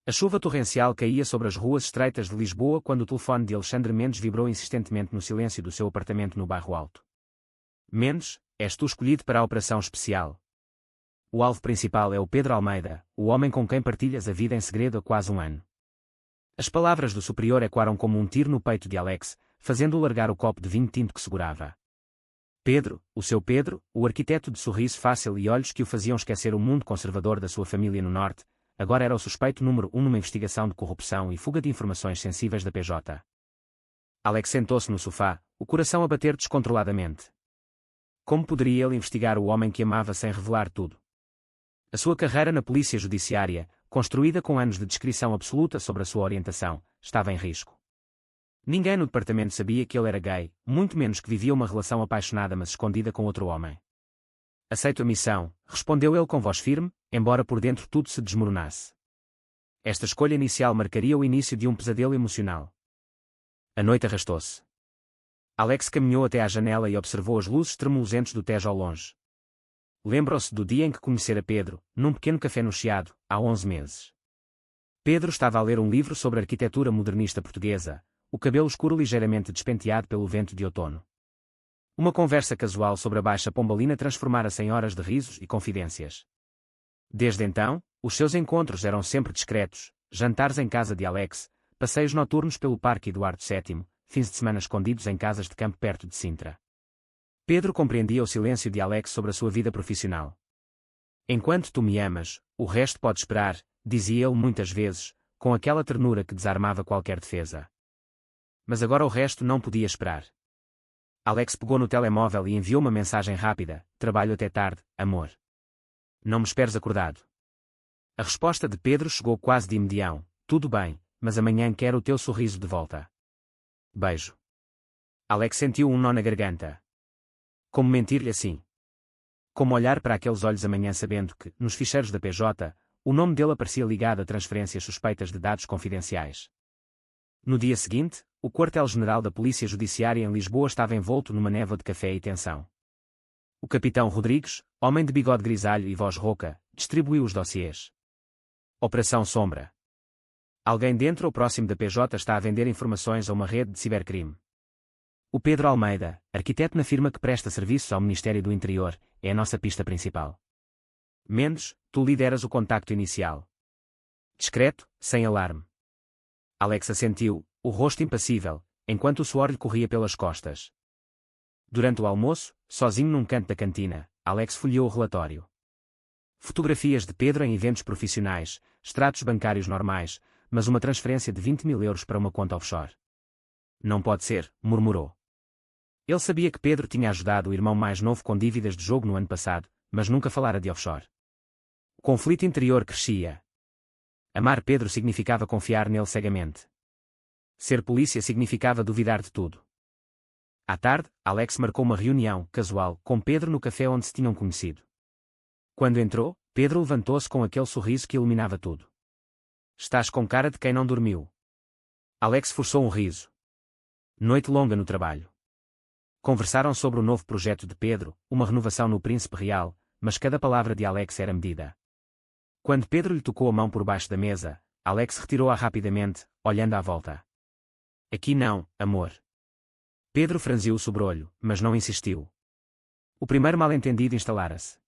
A chuva torrencial caía sobre as ruas estreitas de Lisboa quando o telefone de Alexandre Mendes vibrou insistentemente no silêncio do seu apartamento no Bairro Alto. Mendes, és tu escolhido para a operação especial. O alvo principal é o Pedro Almeida, o homem com quem partilhas a vida em segredo há quase um ano. As palavras do superior ecoaram como um tiro no peito de Alex, fazendo-o largar o copo de vinho tinto que segurava. Pedro, o seu Pedro, o arquiteto de sorriso fácil e olhos que o faziam esquecer o mundo conservador da sua família no Norte, agora era o suspeito número 1 numa investigação de corrupção e fuga de informações sensíveis da PJ. Alex sentou-se no sofá, o coração a bater descontroladamente. Como poderia ele investigar o homem que amava sem revelar tudo? A sua carreira na polícia judiciária, construída com anos de discrição absoluta sobre a sua orientação, estava em risco. Ninguém no departamento sabia que ele era gay, muito menos que vivia uma relação apaixonada mas escondida com outro homem. Aceito a missão, respondeu ele com voz firme, embora por dentro tudo se desmoronasse. Esta escolha inicial marcaria o início de um pesadelo emocional. A noite arrastou-se. Alex caminhou até à janela e observou as luzes tremulosentes do Tejo ao longe. Lembrou-se do dia em que conhecera Pedro, num pequeno café no Chiado, há 11 meses. Pedro estava a ler um livro sobre arquitetura modernista portuguesa, o cabelo escuro ligeiramente despenteado pelo vento de outono. Uma conversa casual sobre a Baixa Pombalina transformara-se em horas de risos e confidências. Desde então, os seus encontros eram sempre discretos, jantares em casa de Alex, passeios noturnos pelo Parque Eduardo VII, fins de semana escondidos em casas de campo perto de Sintra. Pedro compreendia o silêncio de Alex sobre a sua vida profissional. Enquanto tu me amas, o resto pode esperar, dizia ele muitas vezes, com aquela ternura que desarmava qualquer defesa. Mas agora o resto não podia esperar. Alex pegou no telemóvel e enviou uma mensagem rápida: trabalho até tarde, amor. Não me esperes acordado. A resposta de Pedro chegou quase de imediato: tudo bem, mas amanhã quero o teu sorriso de volta. Beijo. Alex sentiu um nó na garganta. Como mentir-lhe assim? Como olhar para aqueles olhos amanhã sabendo que, nos ficheiros da PJ, o nome dele aparecia ligado a transferências suspeitas de dados confidenciais. No dia seguinte, o quartel-general da Polícia Judiciária em Lisboa estava envolto numa névoa de café e tensão. O capitão Rodrigues, homem de bigode grisalho e voz rouca, distribuiu os dossiês. Operação Sombra. Alguém dentro ou próximo da PJ está a vender informações a uma rede de cibercrime. O Pedro Almeida, arquiteto na firma que presta serviços ao Ministério do Interior, é a nossa pista principal. Mendes, tu lideras o contacto inicial. Discreto, sem alarme. Alex assentiu, o rosto impassível, enquanto o suor lhe corria pelas costas. Durante o almoço, sozinho num canto da cantina, Alex folheou o relatório. Fotografias de Pedro em eventos profissionais, extratos bancários normais, mas uma transferência de 20 mil euros para uma conta offshore. Não pode ser, murmurou. Ele sabia que Pedro tinha ajudado o irmão mais novo com dívidas de jogo no ano passado, mas nunca falara de offshore. O conflito interior crescia. Amar Pedro significava confiar nele cegamente. Ser polícia significava duvidar de tudo. À tarde, Alex marcou uma reunião, casual, com Pedro no café onde se tinham conhecido. Quando entrou, Pedro levantou-se com aquele sorriso que iluminava tudo. Estás com cara de quem não dormiu. Alex forçou um riso. Noite longa no trabalho. Conversaram sobre o novo projeto de Pedro, uma renovação no Príncipe Real, mas cada palavra de Alex era medida. Quando Pedro lhe tocou a mão por baixo da mesa, Alex retirou-a rapidamente, olhando à volta. Aqui não, amor. Pedro franziu o sobrolho, mas não insistiu. O primeiro mal-entendido instalara-se.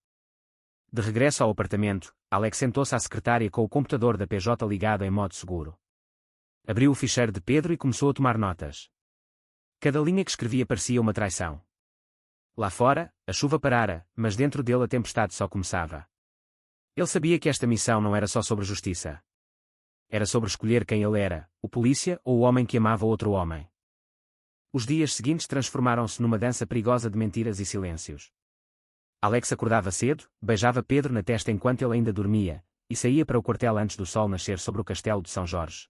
De regresso ao apartamento, Alex sentou-se à secretária com o computador da PJ ligado em modo seguro. Abriu o ficheiro de Pedro e começou a tomar notas. Cada linha que escrevia parecia uma traição. Lá fora, a chuva parara, mas dentro dele a tempestade só começava. Ele sabia que esta missão não era só sobre justiça. Era sobre escolher quem ele era, o polícia ou o homem que amava outro homem. Os dias seguintes transformaram-se numa dança perigosa de mentiras e silêncios. Alex acordava cedo, beijava Pedro na testa enquanto ele ainda dormia, e saía para o quartel antes do sol nascer sobre o castelo de São Jorge.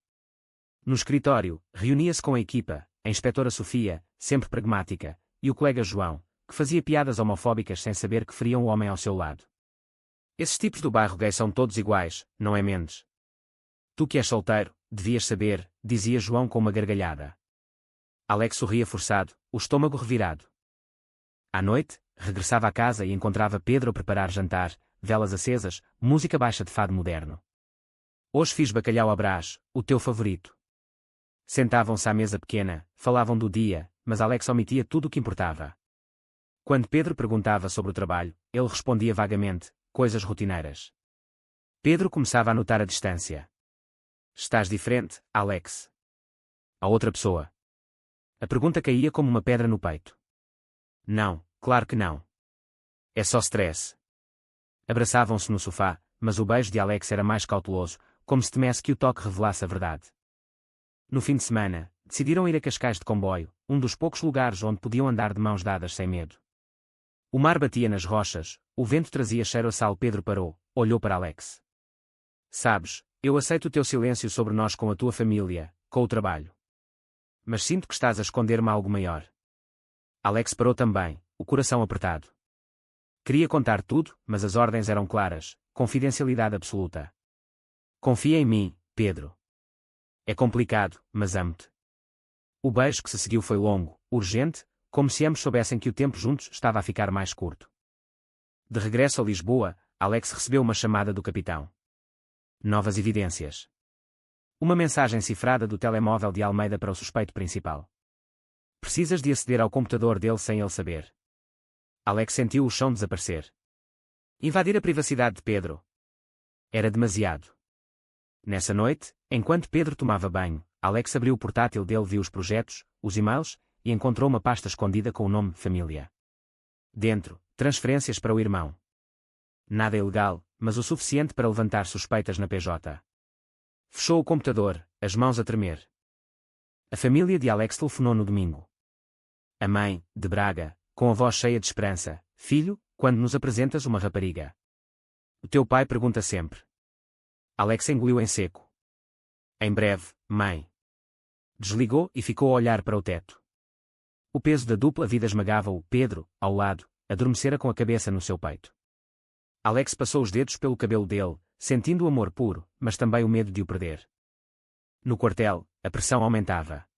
No escritório, reunia-se com a equipa, a inspetora Sofia, sempre pragmática, e o colega João, que fazia piadas homofóbicas sem saber que feriam o homem ao seu lado. Esses tipos do bairro gay são todos iguais, não é, Mendes? Tu que és solteiro, devias saber, dizia João com uma gargalhada. Alex sorria forçado, o estômago revirado. À noite, regressava à casa e encontrava Pedro a preparar jantar, velas acesas, música baixa de fado moderno. Hoje fiz bacalhau à Brás, o teu favorito. Sentavam-se à mesa pequena, falavam do dia, mas Alex omitia tudo o que importava. Quando Pedro perguntava sobre o trabalho, ele respondia vagamente, coisas rotineiras. Pedro começava a notar a distância. Estás diferente, Alex. A outra pessoa. A pergunta caía como uma pedra no peito. Não, claro que não. É só stress. Abraçavam-se no sofá, mas o beijo de Alex era mais cauteloso, como se temesse que o toque revelasse a verdade. No fim de semana, decidiram ir a Cascais de comboio, um dos poucos lugares onde podiam andar de mãos dadas sem medo. O mar batia nas rochas, o vento trazia cheiro a sal. Pedro parou, olhou para Alex. Sabes, eu aceito o teu silêncio sobre nós com a tua família, com o trabalho. Mas sinto que estás a esconder-me algo maior. Alex parou também, o coração apertado. Queria contar tudo, mas as ordens eram claras, confidencialidade absoluta. Confia em mim, Pedro. É complicado, mas amo-te. O beijo que se seguiu foi longo, urgente, como se ambos soubessem que o tempo juntos estava a ficar mais curto. De regresso a Lisboa, Alex recebeu uma chamada do capitão. Novas evidências. Uma mensagem cifrada do telemóvel de Almeida para o suspeito principal. Precisas de aceder ao computador dele sem ele saber. Alex sentiu o chão desaparecer. Invadir a privacidade de Pedro. Era demasiado. Nessa noite, enquanto Pedro tomava banho, Alex abriu o portátil dele, viu os projetos, os e-mails, e encontrou uma pasta escondida com o nome Família. Dentro, transferências para o irmão. Nada ilegal, mas o suficiente para levantar suspeitas na PJ. Fechou o computador, as mãos a tremer. A família de Alex telefonou no domingo. A mãe, de Braga, com a voz cheia de esperança: filho, quando nos apresentas uma rapariga? O teu pai pergunta sempre. Alex engoliu em seco. Em breve, mãe. Desligou e ficou a olhar para o teto. O peso da dupla vida esmagava-o. Pedro, ao lado, adormecera com a cabeça no seu peito. Alex passou os dedos pelo cabelo dele, sentindo o amor puro, mas também o medo de o perder. No quartel, a pressão aumentava.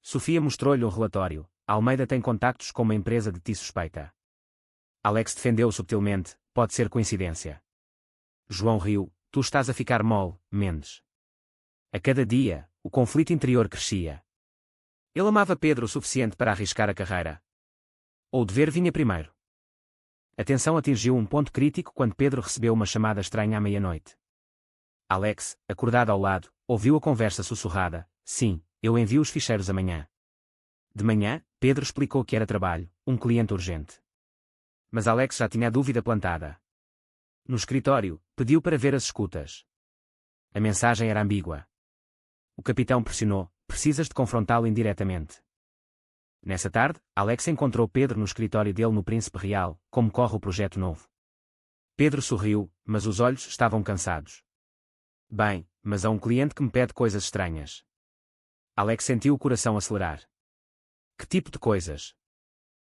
Sofia mostrou-lhe um relatório. Almeida tem contactos com uma empresa de ti suspeita. Alex defendeu subtilmente, pode ser coincidência. João riu, tu estás a ficar mole, Mendes. A cada dia, o conflito interior crescia. Ele amava Pedro o suficiente para arriscar a carreira. Ou o dever vinha primeiro? A tensão atingiu um ponto crítico quando Pedro recebeu uma chamada estranha à meia-noite. Alex, acordado ao lado, ouviu a conversa sussurrada. Sim, eu envio os ficheiros amanhã. De manhã, Pedro explicou que era trabalho, um cliente urgente. Mas Alex já tinha a dúvida plantada. No escritório, pediu para ver as escutas. A mensagem era ambígua. O capitão pressionou, precisas de confrontá-lo indiretamente. Nessa tarde, Alex encontrou Pedro no escritório dele no Príncipe Real, como corre o projeto novo. Pedro sorriu, mas os olhos estavam cansados. Bem, mas há um cliente que me pede coisas estranhas. Alex sentiu o coração acelerar. Que tipo de coisas?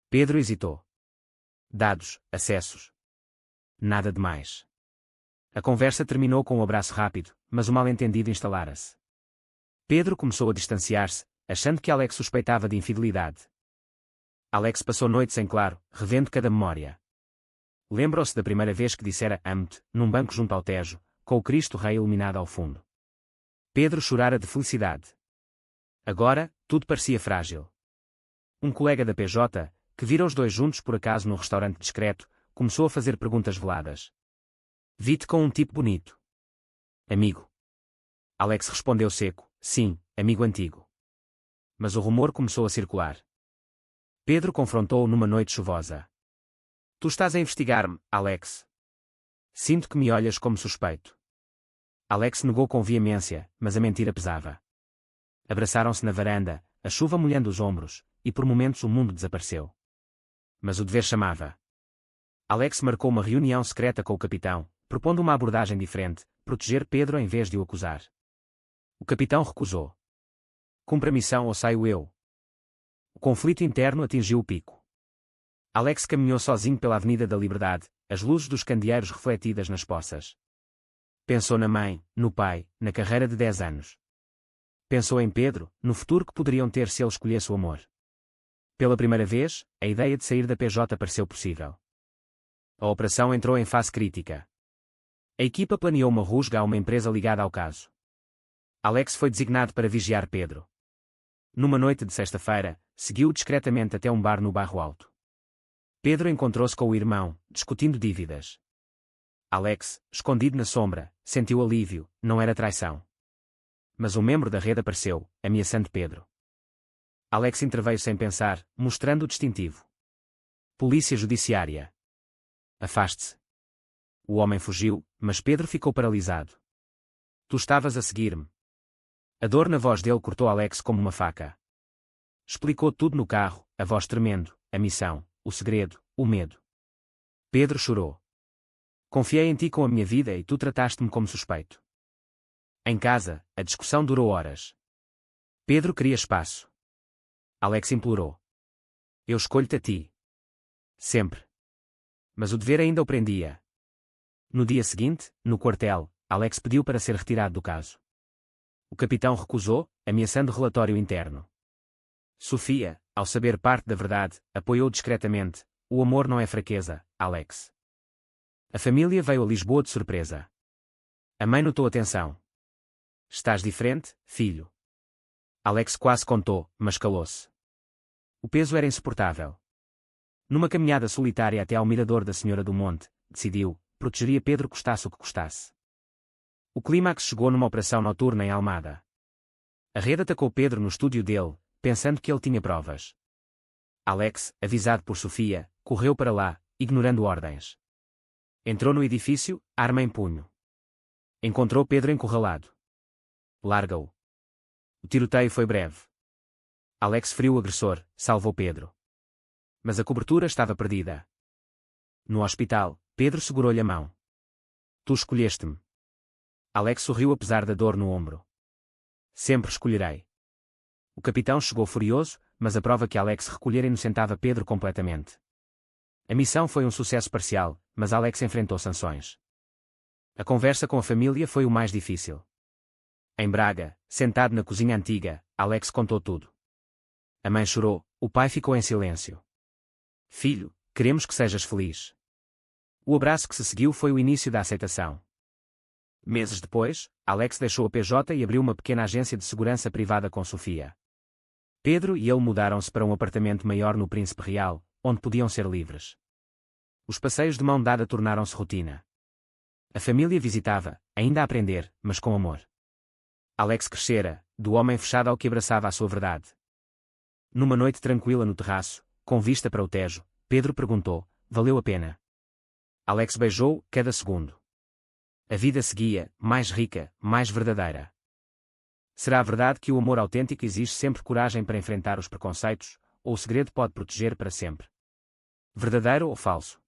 Pedro hesitou. Dados, acessos. Nada demais. A conversa terminou com um abraço rápido, mas o mal-entendido instalara-se. Pedro começou a distanciar-se, achando que Alex suspeitava de infidelidade. Alex passou noites em claro, revendo cada memória. Lembrou-se da primeira vez que dissera amo-te, num banco junto ao Tejo, com o Cristo Rei iluminado ao fundo. Pedro chorara de felicidade. Agora, tudo parecia frágil. Um colega da PJ, que vira os dois juntos por acaso num restaurante discreto, começou a fazer perguntas veladas. Vi-te com um tipo bonito. Amigo. Alex respondeu seco, sim, amigo antigo. Mas o rumor começou a circular. Pedro confrontou-o numa noite chuvosa. Tu estás a investigar-me, Alex. Sinto que me olhas como suspeito. Alex negou com veemência, mas a mentira pesava. Abraçaram-se na varanda, a chuva molhando os ombros, e por momentos o mundo desapareceu. Mas o dever chamava. Alex marcou uma reunião secreta com o capitão, propondo uma abordagem diferente, proteger Pedro em vez de o acusar. O capitão recusou. Cumpra a missão ou saio eu. O conflito interno atingiu o pico. Alex caminhou sozinho pela Avenida da Liberdade, as luzes dos candeeiros refletidas nas poças. Pensou na mãe, no pai, na carreira de 10 anos. Pensou em Pedro, no futuro que poderiam ter se ele escolhesse o amor. Pela primeira vez, a ideia de sair da PJ pareceu possível. A operação entrou em fase crítica. A equipa planeou uma rusga a uma empresa ligada ao caso. Alex foi designado para vigiar Pedro. Numa noite de sexta-feira, seguiu-o discretamente até um bar no Bairro Alto. Pedro encontrou-se com o irmão, discutindo dívidas. Alex, escondido na sombra, sentiu alívio, não era traição. Mas um membro da rede apareceu, ameaçando Pedro. Alex interveio sem pensar, mostrando o distintivo. Polícia Judiciária. Afaste-se. O homem fugiu, mas Pedro ficou paralisado. Tu estavas a seguir-me. A dor na voz dele cortou Alex como uma faca. Explicou tudo no carro, a voz tremendo, a missão, o segredo, o medo. Pedro chorou. Confiei em ti com a minha vida e tu trataste-me como suspeito. Em casa, a discussão durou horas. Pedro queria espaço. Alex implorou. Eu escolho-te a ti. Sempre. Mas o dever ainda o prendia. No dia seguinte, no quartel, Alex pediu para ser retirado do caso. O capitão recusou, ameaçando relatório interno. Sofia, ao saber parte da verdade, apoiou discretamente. O amor não é fraqueza, Alex. A família veio a Lisboa de surpresa. A mãe notou a tensão. Estás diferente, filho? Alex quase contou, mas calou-se. O peso era insuportável. Numa caminhada solitária até ao mirador da Senhora do Monte, decidiu, protegeria Pedro custasse o que custasse. O clímax chegou numa operação noturna em Almada. A rede atacou Pedro no estúdio dele, pensando que ele tinha provas. Alex, avisado por Sofia, correu para lá, ignorando ordens. Entrou no edifício, arma em punho. Encontrou Pedro encurralado. Larga-o. O tiroteio foi breve. Alex feriu o agressor, salvou Pedro. Mas a cobertura estava perdida. No hospital, Pedro segurou-lhe a mão. Tu escolheste-me. Alex sorriu apesar da dor no ombro. Sempre escolherei. O capitão chegou furioso, mas a prova que Alex recolhera inocentava Pedro completamente. A missão foi um sucesso parcial, mas Alex enfrentou sanções. A conversa com a família foi o mais difícil. Em Braga, sentado na cozinha antiga, Alex contou tudo. A mãe chorou, o pai ficou em silêncio. Filho, queremos que sejas feliz. O abraço que se seguiu foi o início da aceitação. Meses depois, Alex deixou a PJ e abriu uma pequena agência de segurança privada com Sofia. Pedro e ele mudaram-se para um apartamento maior no Príncipe Real, onde podiam ser livres. Os passeios de mão dada tornaram-se rotina. A família visitava, ainda a aprender, mas com amor. Alex crescera, do homem fechado ao que abraçava a sua verdade. Numa noite tranquila no terraço, com vista para o Tejo, Pedro perguntou, valeu a pena? Alex beijou, cada segundo. A vida seguia, mais rica, mais verdadeira. Será verdade que o amor autêntico exige sempre coragem para enfrentar os preconceitos, ou o segredo pode proteger para sempre? Verdadeiro ou falso?